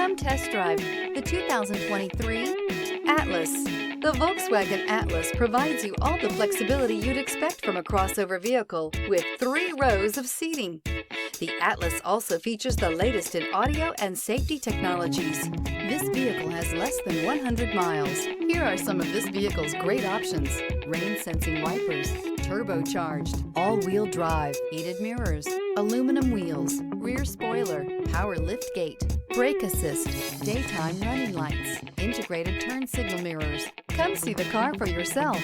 Come test drive the 2023 Atlas. The Volkswagen Atlas provides you all the flexibility you'd expect from a crossover vehicle with 3 rows of seating. The Atlas also features the latest in audio and safety technologies. This vehicle has less than 100 miles. Here are some of this vehicle's great options: rain-sensing wipers, turbocharged, all-wheel drive, heated mirrors, aluminum wheels, rear spoiler, power liftgate, brake assist, daytime running lights, integrated turn signal mirrors. Come see the car for yourself.